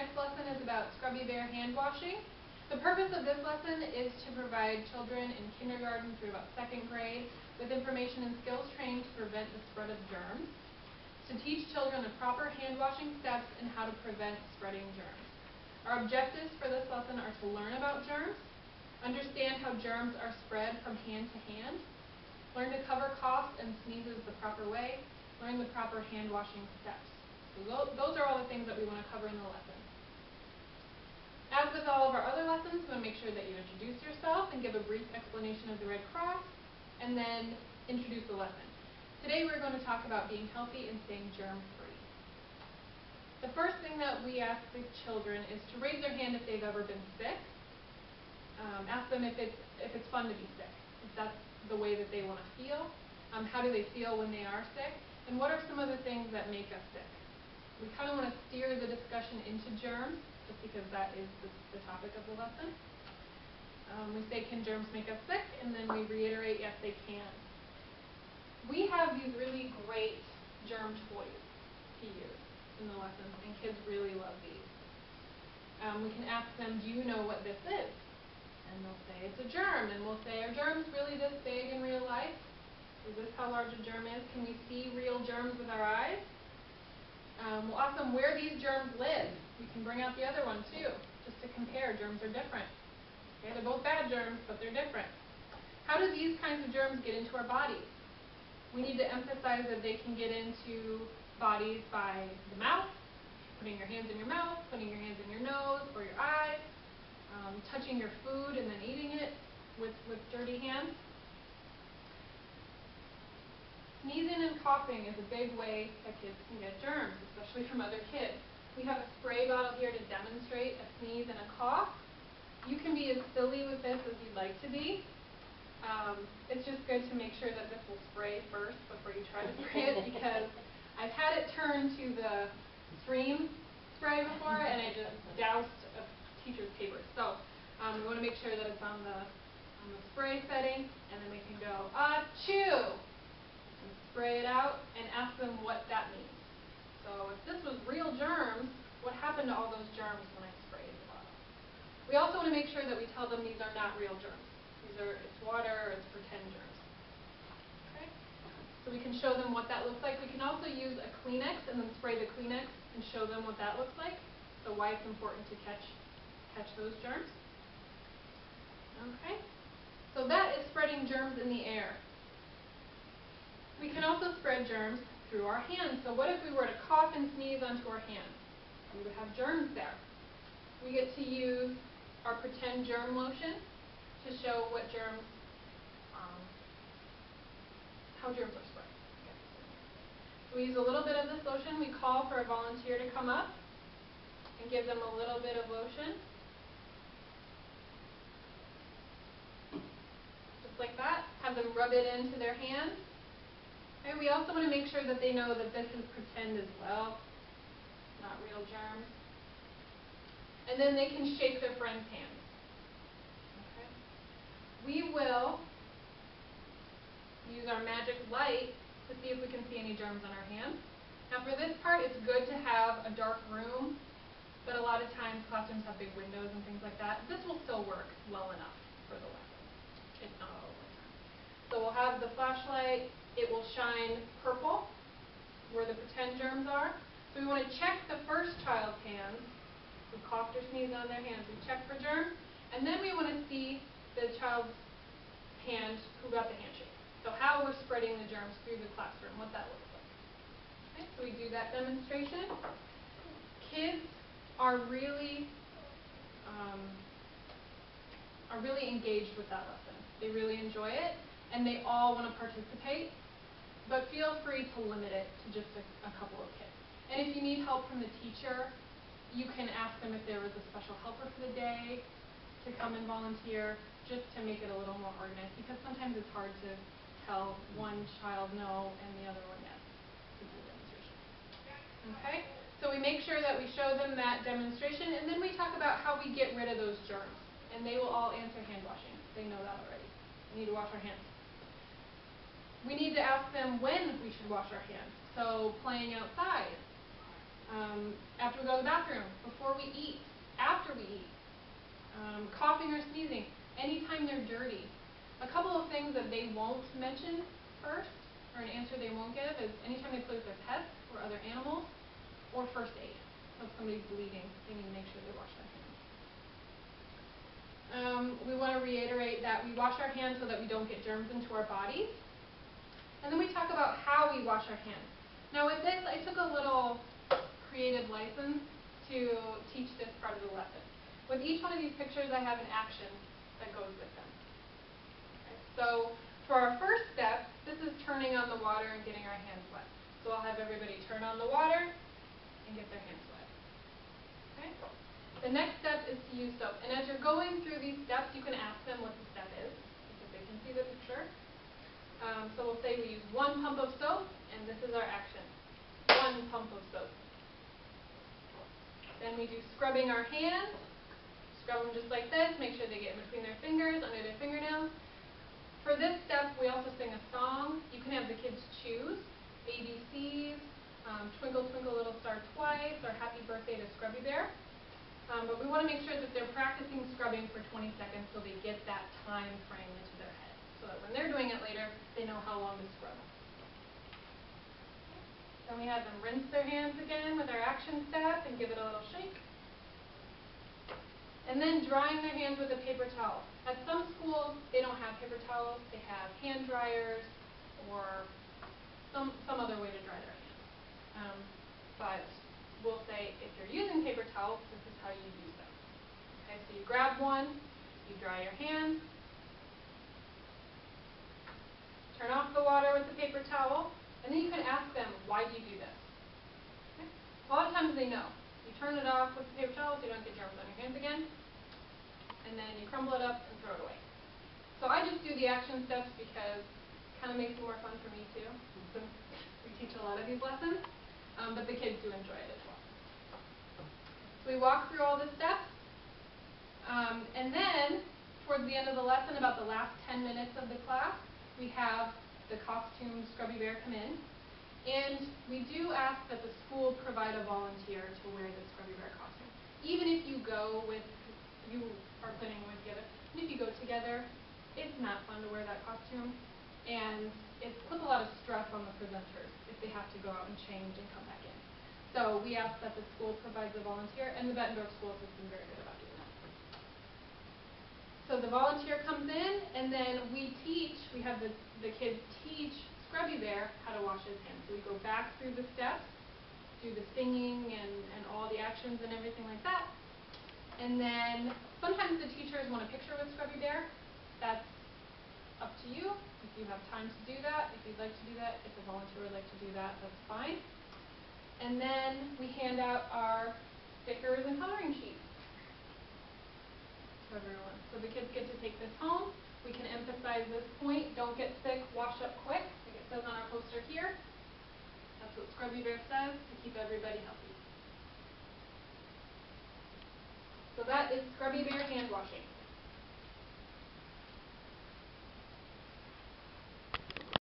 next lesson is about Scrubby Bear hand washing. The purpose of this lesson is to provide children in kindergarten through about 2nd grade with information and skills training to prevent the spread of germs, to teach children the proper hand washing steps and how to prevent spreading germs. Our objectives for this lesson are to learn about germs, understand how germs are spread from hand to hand, learn to cover coughs and sneezes the proper way, learn the proper hand washing steps. So those are all the things that we want to cover in the lesson. As with all of our other lessons, we want to make sure that you introduce yourself and give a brief explanation of the Red Cross, and then introduce the lesson. Today we're going to talk about being healthy and staying germ-free. The first thing that we ask the children is to raise their hand if they've ever been sick. Ask them if it's fun to be sick, if that's the way that they want to feel. How do they feel when they are sick? And what are some of the things that make us sick? We kind of want to steer the discussion into germs, just because that is the topic of the lesson. We say, can germs make us sick? And then we reiterate, yes, they can. We have these really great germ toys to use in the lessons, and kids really love these. We can ask them, do you know what this is? And they'll say, it's a germ. And we'll say, are germs really this big in real life? Is this how large a germ is? Can we see real germs with our eyes? We'll ask them where these germs live. We can bring out the other one too, just to compare. Germs are different. Okay, they're both bad germs, but they're different. How do these kinds of germs get into our bodies? We need to emphasize that they can get into bodies by the mouth, putting your hands in your mouth, putting your hands in your nose or your eyes, touching your food and then eating it with dirty hands. Sneezing and coughing is a big way that kids can get germs, especially from other kids. We have a spray bottle here to demonstrate a sneeze and a cough. You can be as silly with this as you'd like to be. It's just good to make sure that this will spray first before you try to spray it, because I've had it turn to the stream spray before and I just doused a teacher's paper. So we want to make sure that it's on the spray setting, and then we can go, achoo! And spray it out and ask them what that means. So if this was real germs, what happened to all those germs when I sprayed the bottle? We also want to make sure that we tell them these are not real germs. It's water or it's pretend germs. Okay? So we can show them what that looks like. We can also use a Kleenex and then spray the Kleenex and show them what that looks like. So why it's important to catch those germs. Okay? So that is spreading germs in the air. We can also spread germs through our hands. So what if we were to cough and sneeze onto our hands? We would have germs there. We get to use our pretend germ lotion to show what germs, how germs are spread. Okay. So we use a little bit of this lotion. We call for a volunteer to come up and give them a little bit of lotion. Just like that. Have them rub it into their hands. And we also want to make sure that they know that this is pretend as well, not real germs. And then they can shake their friend's hands. Okay. We will use our magic light to see if we can see any germs on our hands. Now for this part, it's good to have a dark room, but a lot of times classrooms have big windows and things like that. This will still work well enough for the lesson. It's not all the time. So we'll have the flashlight. It will shine purple where the pretend germs are. So we want to check the first child's hands who coughed or sneezed on their hands. We check for germs, and then we want to see the child's hand who got the handshake. So how we're spreading the germs through the classroom, what that looks like. Okay, so we do that demonstration. Kids are really engaged with that lesson. They really enjoy it, and they all want to participate. But feel free to limit it to just a couple of kids. And if you need help from the teacher, you can ask them if there was a special helper for the day to come and volunteer, just to make it a little more organized, because sometimes it's hard to tell one child no and the other one yes to do the demonstration. Okay? So we make sure that we show them that demonstration, and then we talk about how we get rid of those germs. And they will all answer hand washing. They know that already. We need to wash our hands. We need to ask them when we should wash our hands. So playing outside, After we go to the bathroom, before we eat, after we eat, coughing or sneezing, anytime they're dirty. A couple of things that they won't mention first, or an answer they won't give, is anytime they play with their pets or other animals, or first aid. So if somebody's bleeding, they need to make sure they wash their hands. We want to reiterate that we wash our hands so that we don't get germs into our bodies. And then we talk about how we wash our hands. Now with this, I took a little creative license to teach this part of the lesson. With each one of these pictures, I have an action that goes with them. Okay, so for our first step, this is turning on the water and getting our hands wet. So I'll have everybody turn on the water and get their hands wet. Okay? The next step is to use soap. And as you're going through these steps, you can ask them what the step is, because they can see the picture. So we'll say we use 1 pump of soap, and this is our action. 1 pump of soap. Then we do scrubbing our hands. Scrub them just like this. Make sure they get in between their fingers, under their fingernails. For this step, we also sing a song. You can have the kids choose ABCs, Twinkle Twinkle Little Star Twice, or Happy Birthday to Scrubby Bear. But we want to make sure that they're practicing scrubbing for 20 seconds so they get that time frame into their head. So that when they're doing it later, they know how long to scrub. Then we have them rinse their hands again with our action step and give it a little shake. And then drying their hands with a paper towel. At some schools, they don't have paper towels. They have hand dryers or some other way to dry their hands. But we'll say if you're using paper towels, this is how you use them. Okay, so you grab one, you dry your hands, turn off the water with the paper towel, and then you can ask them, why do you do this? Okay? A lot of times they know. You turn it off with the paper towel so you don't get germs on your hands again, and then you crumble it up and throw it away. So I just do the action steps because it kind of makes it more fun for me too, since we teach a lot of these lessons, but the kids do enjoy it as well. So we walk through all the steps, and then towards the end of the lesson, about the last 10 minutes of the class, we have the costume Scrubby Bear come in, and we do ask that the school provide a volunteer to wear the Scrubby Bear costume. Even if you go with, you are planning on going together, and if you go together, it's not fun to wear that costume, and it puts a lot of stress on the presenters if they have to go out and change and come back in. So we ask that the school provides a volunteer, and the Bettendorf School has been very good about doing that. So the volunteer comes in, and then we have the kids teach Scrubby Bear how to wash his hands. So we go back through the steps, do the singing and all the actions and everything like that. And then sometimes the teachers want a picture with Scrubby Bear. That's up to you. If you have time to do that, if you'd like to do that, if a volunteer would like to do that, that's fine. And then we hand out our stickers and coloring sheets to everyone. So the kids get to take this home. We can emphasize this point, don't get sick, wash up quick, like it says on our poster here. That's what Scrubby Bear says, to keep everybody healthy. So that is Scrubby Bear hand washing.